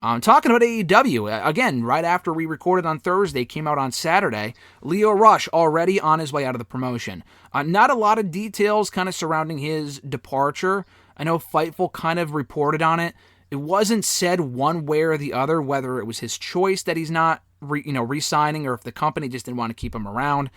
Talking about AEW, again, right after we recorded on Thursday, came out on Saturday, Lio Rush already on his way out of the promotion. Not a lot of details kind of surrounding his departure. I know Fightful kind of reported on it. It wasn't said one way or the other whether it was his choice that he's not re-signing or if the company just didn't want to keep him around.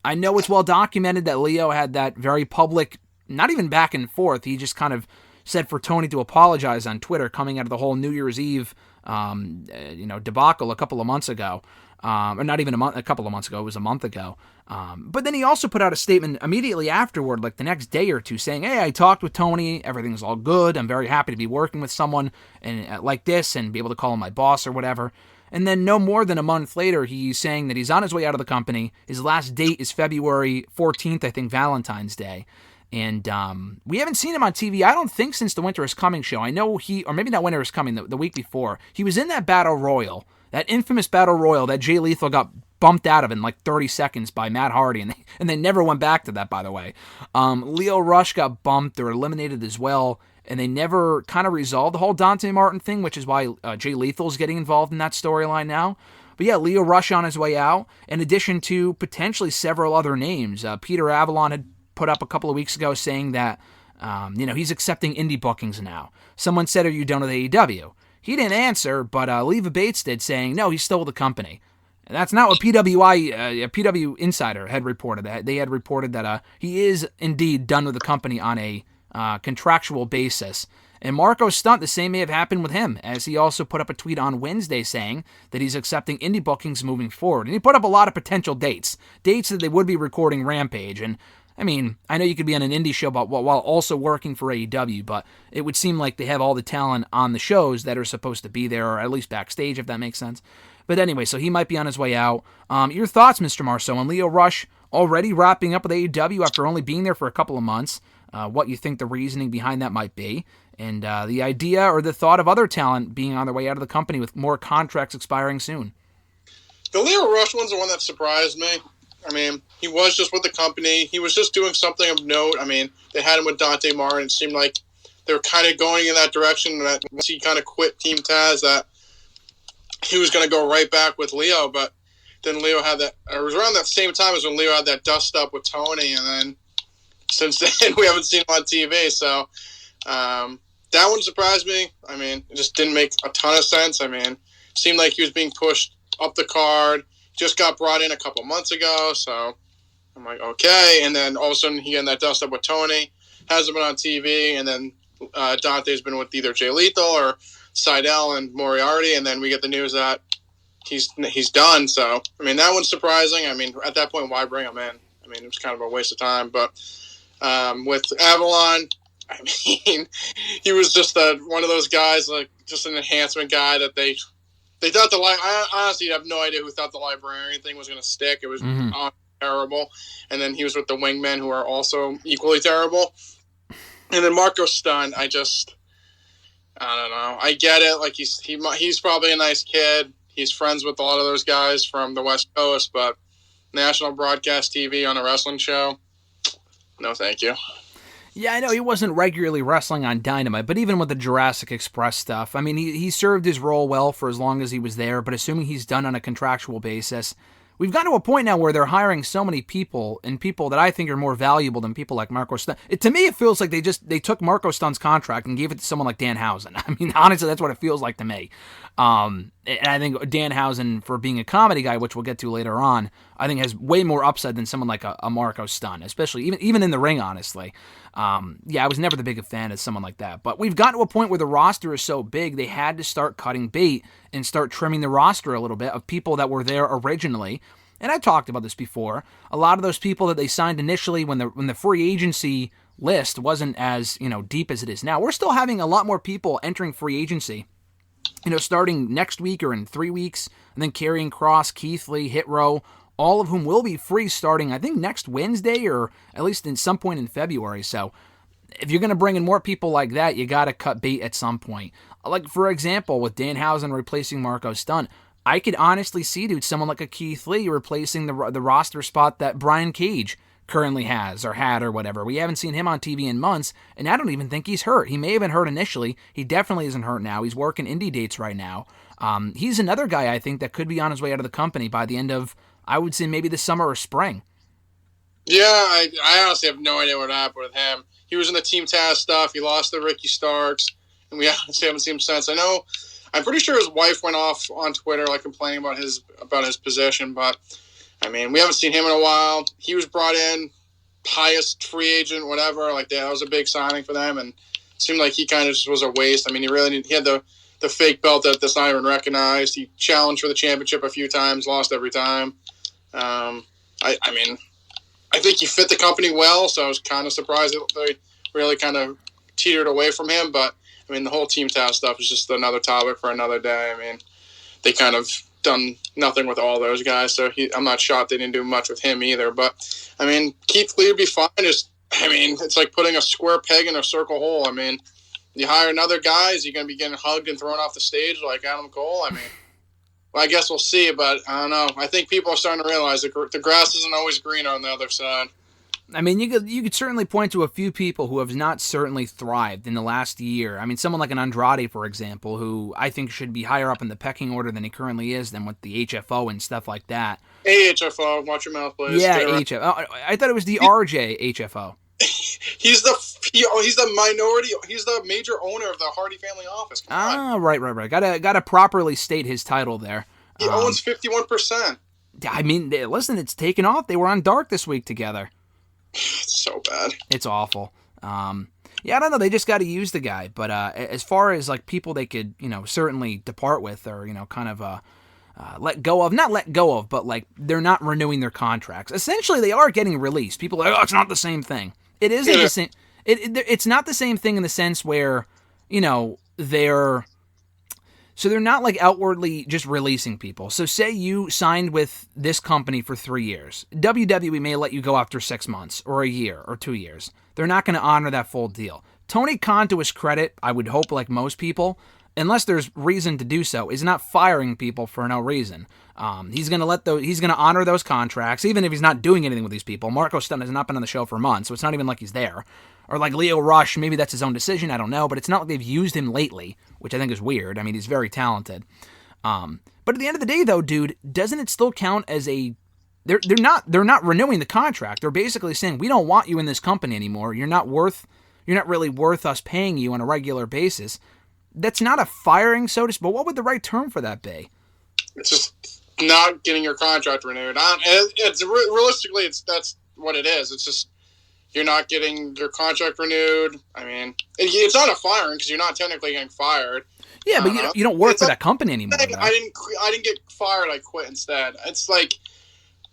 I know it's well documented that Lio had that very public, not even back and forth, he just kind of said for Tony to apologize on Twitter coming out of the whole New Year's Eve debacle a couple of months ago. Or not even a couple of months ago, it was a month ago. But then he also put out a statement immediately afterward, like the next day or two, saying, hey, I talked with Tony, everything's all good, I'm very happy to be working with someone and like this and be able to call him my boss or whatever. And then no more than a month later, he's saying that he's on his way out of the company. His last date is February 14th, I think, Valentine's Day. And we haven't seen him on TV, I don't think, since the Winter is Coming show. I know or maybe not Winter is Coming, the week before. He was in that Battle Royal, that infamous Battle Royal that Jay Lethal got bumped out of in like 30 seconds by Matt Hardy, and they never went back to that, by the way. Lio Rush got bumped or eliminated as well, and they never kind of resolved the whole Dante Martin thing, which is why Jay Lethal's getting involved in that storyline now. But yeah, Lio Rush on his way out, in addition to potentially several other names. Peter Avalon had put up a couple of weeks ago saying that, he's accepting indie bookings now. Someone said, are you done with AEW? He didn't answer, but Leva Bates did, saying, no, he's still with the company. And that's not what PW Insider had reported. They had reported that he is indeed done with the company on a contractual basis. And Marco Stunt, the same may have happened with him, as he also put up a tweet on Wednesday saying that he's accepting indie bookings moving forward. And he put up a lot of potential dates that they would be recording Rampage. And I mean, I know you could be on an indie show while also working for AEW, but it would seem like they have all the talent on the shows that are supposed to be there, or at least backstage, if that makes sense. But anyway, so he might be on his way out. Your thoughts, Mr. Marceau, on Lio Rush already wrapping up with AEW after only being there for a couple of months, what you think the reasoning behind that might be, and the idea or the thought of other talent being on their way out of the company with more contracts expiring soon. The Lio Rush one's the one that surprised me. I mean, he was just with the company. He was just doing something of note. I mean, they had him with Dante Martin. It seemed like they were kind of going in that direction. That once he kind of quit Team Taz, that he was going to go right back with Lio. But then Lio had that. It was around that same time as when Lio had that dust up with Tony, and then since then we haven't seen him on TV. So that one surprised me. I mean, it just didn't make a ton of sense. I mean, it seemed like he was being pushed up the card. Just got brought in a couple months ago, so I'm like, okay. And then all of a sudden, he getting that dust up with Tony, hasn't been on TV, and then Dante's been with either Jay Lethal or Seidel and Moriarty, and then we get the news that he's done. So, I mean, that one's surprising. I mean, at that point, why bring him in? I mean, it was kind of a waste of time. But with Avalon, I mean, he was just one of those guys, like just an enhancement guy that they thought I honestly have no idea who thought the librarian thing was going to stick. It was terrible. And then he was with the Wingmen, who are also equally terrible. And then Marco Stunt, I don't know. I get it. Like he's probably a nice kid. He's friends with a lot of those guys from the West Coast, but national broadcast TV on a wrestling show, no thank you. Yeah, I know he wasn't regularly wrestling on Dynamite, but even with the Jurassic Express stuff, I mean, he served his role well for as long as he was there, but assuming he's done on a contractual basis, we've gotten to a point now where they're hiring so many people, and people that I think are more valuable than people like Marco Stunt. To me, it feels like they took Marco Stunt's contract and gave it to someone like Danhausen. I mean, honestly, that's what it feels like to me. And I think Danhausen, for being a comedy guy, which we'll get to later on, I think has way more upside than someone like a Marco Stunt, especially even in the ring, honestly. I was never the biggest fan of someone like that. But we've gotten to a point where the roster is so big, they had to start cutting bait and start trimming the roster a little bit of people that were there originally. And I talked about this before. A lot of those people that they signed initially when the free agency list wasn't as deep as it is now. We're still having a lot more people entering free agency, starting next week or in 3 weeks, and then Karrion Kross, Keith Lee, Hit Row, all of whom will be free starting, I think, next Wednesday or at least in some point in February. So if you're going to bring in more people like that, you got to cut bait at some point. Like, for example, with Danhausen replacing Marco Stunt, I could honestly see, someone like a Keith Lee replacing the roster spot that Brian Cage currently has or had or whatever. We haven't seen him on TV in months, and I don't even think he's hurt. He may have been hurt initially. He definitely isn't hurt now. He's working indie dates right now. He's another guy I think that could be on his way out of the company by the end of, I would say, maybe the summer or spring. Yeah, I honestly have no idea what happened with him. He was in the Team Taz stuff. He lost to Ricky Starks, and we honestly haven't seen him since. I'm pretty sure his wife went off on Twitter like complaining about his position, but I mean, we haven't seen him in a while. He was brought in, highest free agent, whatever. Like that was a big signing for them, and it seemed like he kind of just was a waste. I mean, he had the fake belt that's not even recognized. He challenged for the championship a few times, lost every time. I mean, I think he fit the company well, so I was kind of surprised that they really kind of teetered away from him. But I mean, the whole Team Taz stuff is just another topic for another day. I mean, they kind of done nothing with all those guys, so I'm not shocked they didn't do much with him either. But I mean, Keith Lee would be fine. It's like putting a square peg in a circle hole. I mean, you hire another guy, is he going to be getting hugged and thrown off the stage like Adam Cole? I mean, well, I guess we'll see, but I don't know. I think people are starting to realize the grass isn't always greener on the other side. I mean, you could certainly point to a few people who have not certainly thrived in the last year. I mean, someone like an Andrade, for example, who I think should be higher up in the pecking order than he currently is, than with the HFO and stuff like that. AHFO, watch your mouth, please. Yeah, HFO. Oh, I thought it was the RJ HFO. He's the minority. He's the major owner of the Hardy family office. Right. Gotta properly state his title there. He owns 51%. I mean, listen, it's taken off. They were on Dark this week together. It's so bad. It's awful. Yeah, I don't know. They just got to use the guy. But as far as like people they could, certainly depart with or kind of let go of, not let go of, but like they're not renewing their contracts. Essentially, they are getting released. People are like, oh, it's not the same thing. It isn't the same. It's not the same thing in the sense where they're. So they're not like outwardly just releasing people. So say you signed with this company for 3 years. WWE may let you go after 6 months or a year or 2 years. They're not going to honor that full deal. Tony Khan, to his credit, I would hope like most people, unless there's reason to do so, is not firing people for no reason. He's going to honor those contracts, even if he's not doing anything with these people. Marco Stunt has not been on the show for months, so it's not even like he's there. Or like Lio Rush, maybe that's his own decision, I don't know, but it's not like they've used him lately, which I think is weird. I mean, he's very talented. But at the end of the day, though, dude, doesn't it still count as a... They're not renewing the contract. They're basically saying, we don't want you in this company anymore. You're not really worth us paying you on a regular basis. That's not a firing, so to speak, but what would the right term for that be? It's just not getting your contract renewed. Realistically, that's what it is. It's just you're not getting your contract renewed. I mean, it's not a firing because you're not technically getting fired. Yeah, but you don't work for that company anymore. I didn't get fired. I quit instead. It's like,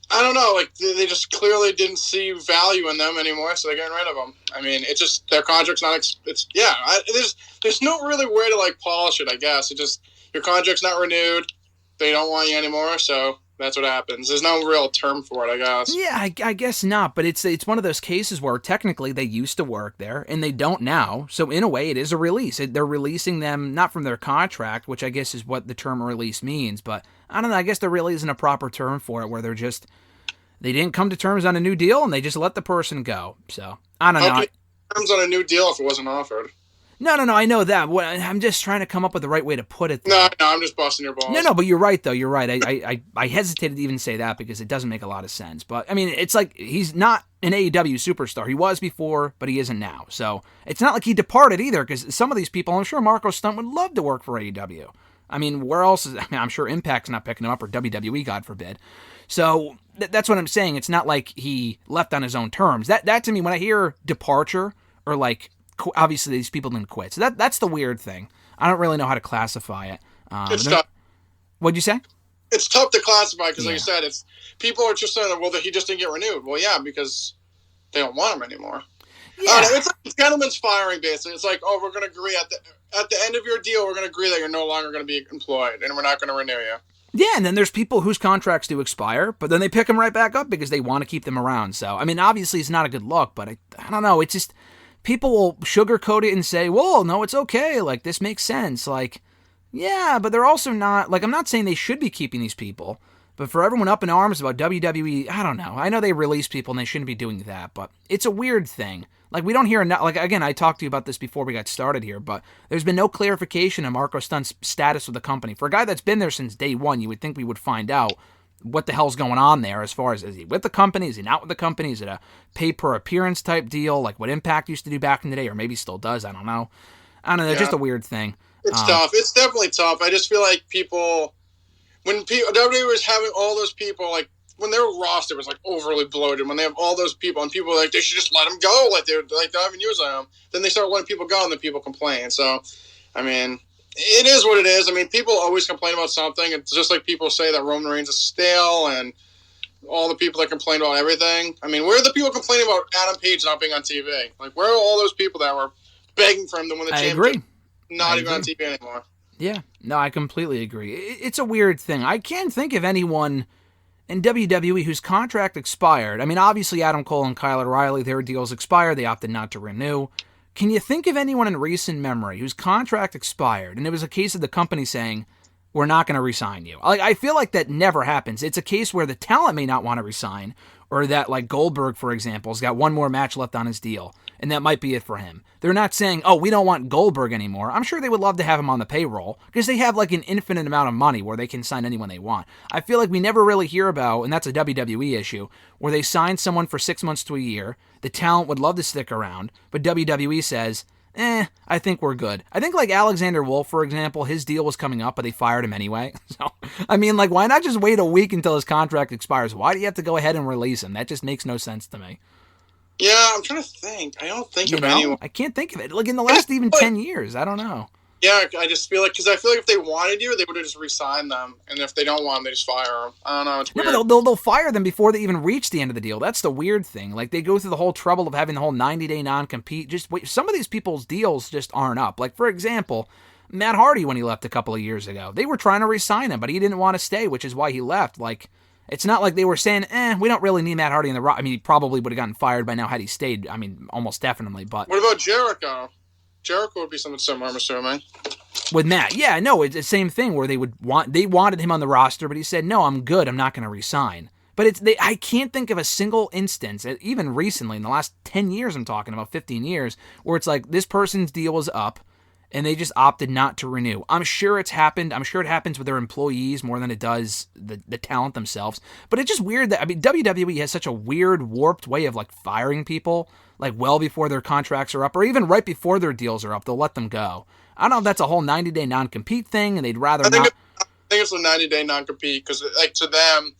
I don't know. Like they just clearly didn't see value in them anymore, so they're getting rid of them. I mean, it's just their contract's not. There's no really way to like polish it. I guess it just your contract's not renewed. They don't want you anymore, so that's what happens. There's no real term for it, I guess. Yeah, I guess not, but it's one of those cases where technically they used to work there, and they don't now, so in a way it is a release. They're releasing them not from their contract, which I guess is what the term release means, but I don't know, I guess there really isn't a proper term for it, where they didn't come to terms on a new deal, and they just let the person go, so I don't know. Terms on a new deal if it wasn't offered. No, I know that. I'm just trying to come up with the right way to put it. No, I'm just busting your balls. No, but you're right, though. You're right. I hesitated to even say that because it doesn't make a lot of sense. But, I mean, it's like he's not an AEW superstar. He was before, but he isn't now. So it's not like he departed either because some of these people, I'm sure Marco Stunt would love to work for AEW. I mean, where else is... I mean, I'm sure Impact's not picking him up or WWE, God forbid. So that's what I'm saying. It's not like he left on his own terms. That to me, when I hear departure or like... Obviously, these people didn't quit. So that's the weird thing. I don't really know how to classify it. It's tough. What'd you say? It's tough to classify because, like you said, people are just saying, well, he just didn't get renewed. Well, yeah, because they don't want him anymore. Yeah. It's like gentleman's firing, basically. It's like, oh, we're going to agree at the end of your deal, we're going to agree that you're no longer going to be employed, and we're not going to renew you. Yeah, and then there's people whose contracts do expire, but then they pick them right back up because they want to keep them around. So, I mean, obviously, it's not a good look, but I don't know. It's just... People will sugarcoat it and say, well, no, it's okay. Like, this makes sense. Like, yeah, but they're also not... Like, I'm not saying they should be keeping these people. But for everyone up in arms about WWE, I don't know. I know they release people and they shouldn't be doing that, but it's a weird thing. Like, we don't hear enough. Like, again, I talked to you about this before we got started here, but there's been no clarification of Marco Stunt's status with the company. For a guy that's been there since day one, you would think we would find out what the hell's going on there as far as, is he with the company? Is he not with the company? Is it a pay-per-appearance type deal like what Impact used to do back in the day, or maybe still does? I don't know. It's just a weird thing. It's tough. It's definitely tough. I just feel like people, when WWE was having all those people, like, when their roster was, like, overly bloated, when they have all those people, and people are like, they should just let them go, like, they're not even using them, then they start letting people go, and then people complain. So, I mean, it is what it is. I mean, people always complain about something. It's just like people say that Roman Reigns is stale, and all the people that complain about everything. I mean, where are the people complaining about Adam Page not being on TV? Like, where are all those people that were begging for him to win the championship? Not even on TV anymore. Yeah, no, I completely agree. It's a weird thing. I can't think of anyone in WWE whose contract expired. I mean, obviously Adam Cole and Kyle O'Reilly, their deals expired. They opted not to renew. Can you think of anyone in recent memory whose contract expired and it was a case of the company saying, we're not going to re-sign you? Like, I feel like that never happens. It's a case where the talent may not want to resign, or that, like Goldberg, for example, has got one more match left on his deal, and that might be it for him. They're not saying, oh, we don't want Goldberg anymore. I'm sure they would love to have him on the payroll, because they have like an infinite amount of money where they can sign anyone they want. I feel like we never really hear about, and that's a WWE issue, where they sign someone for 6 months to a year, the talent would love to stick around, but WWE says, I think we're good. I think like Alexander Wolf, for example, his deal was coming up, but they fired him anyway. So, I mean, like, why not just wait a week until his contract expires? Why do you have to go ahead and release him? That just makes no sense to me. Yeah, I'm trying to think. I don't think of anyone. I can't think of it. Like, in the last even 10 years, I don't know. Yeah, I just feel like, because I feel like if they wanted you, they would have just re-signed them. And if they don't want them, they just fire them. I don't know, it's weird. No, but they'll fire them before they even reach the end of the deal. That's the weird thing. Like, they go through the whole trouble of having the whole 90-day non-compete. Just wait. Some of these people's deals just aren't up. Like, for example, Matt Hardy, when he left a couple of years ago, they were trying to re-sign him, but he didn't want to stay, which is why he left. Like, it's not like they were saying, we don't really need Matt Hardy in the Raw. I mean, he probably would have gotten fired by now had he stayed. I mean, almost definitely. But what about Jericho? Jericho would be something similar, I'm assuming. With Matt, yeah, no, it's the same thing where they wanted him on the roster, but he said, no, I'm good, I'm not going to resign. But I can't think of a single instance, even recently, in the last 10 years, I'm talking about 15 years, where it's like this person's deal was up, and they just opted not to renew. I'm sure it's happened. I'm sure it happens with their employees more than it does the talent themselves. But it's just weird that, I mean, WWE has such a weird, warped way of, like, firing people, like, well before their contracts are up, or even right before their deals are up. They'll let them go. I don't know if that's a whole 90-day non-compete thing, and they'd rather not. I think it's a 90-day non-compete, because, like, to them,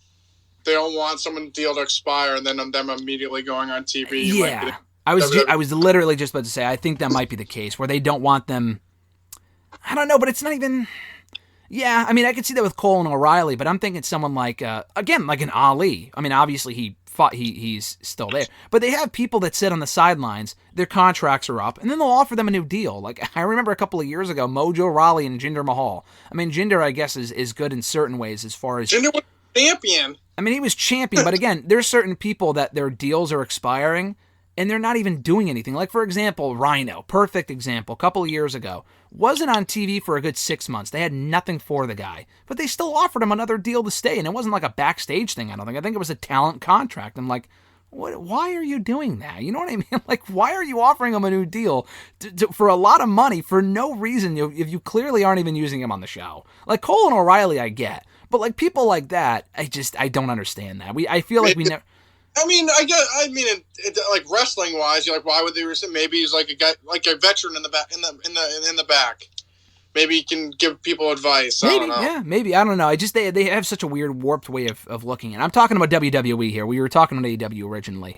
they don't want someone's deal to expire and then them immediately going on TV. Yeah. Like, I was literally just about to say, I think that might be the case, where they don't want them. I don't know, but it's not even. Yeah, I mean, I could see that with Cole and O'Reilly, but I'm thinking someone like, again, like an Ali. I mean, obviously he fought, he's still there. But they have people that sit on the sidelines, their contracts are up, and then they'll offer them a new deal. Like, I remember a couple of years ago, Mojo Rawley and Jinder Mahal. I mean, Jinder, I guess, is good in certain ways as far as. Jinder was champion. I mean, he was champion, but again, there's certain people that their deals are expiring, and they're not even doing anything. Like, for example, Rhino, perfect example, a couple of years ago, wasn't on TV for a good 6 months. They had nothing for the guy, but they still offered him another deal to stay, and it wasn't like a backstage thing, I don't think. I think it was a talent contract. I'm like, why are you doing that? You know what I mean? Like, why are you offering him a new deal for a lot of money for no reason if you clearly aren't even using him on the show? Like, Cole and O'Reilly, I get, but like people like that, I don't understand that. I feel like we never. I mean, like wrestling wise, you're like, why would they rescind? Maybe he's like a guy, like a veteran in the back, in the back. Maybe he can give people advice. Maybe, I don't know. Yeah, maybe. I don't know. They have such a weird, warped way of looking at it. I'm talking about WWE here. We were talking about AEW originally.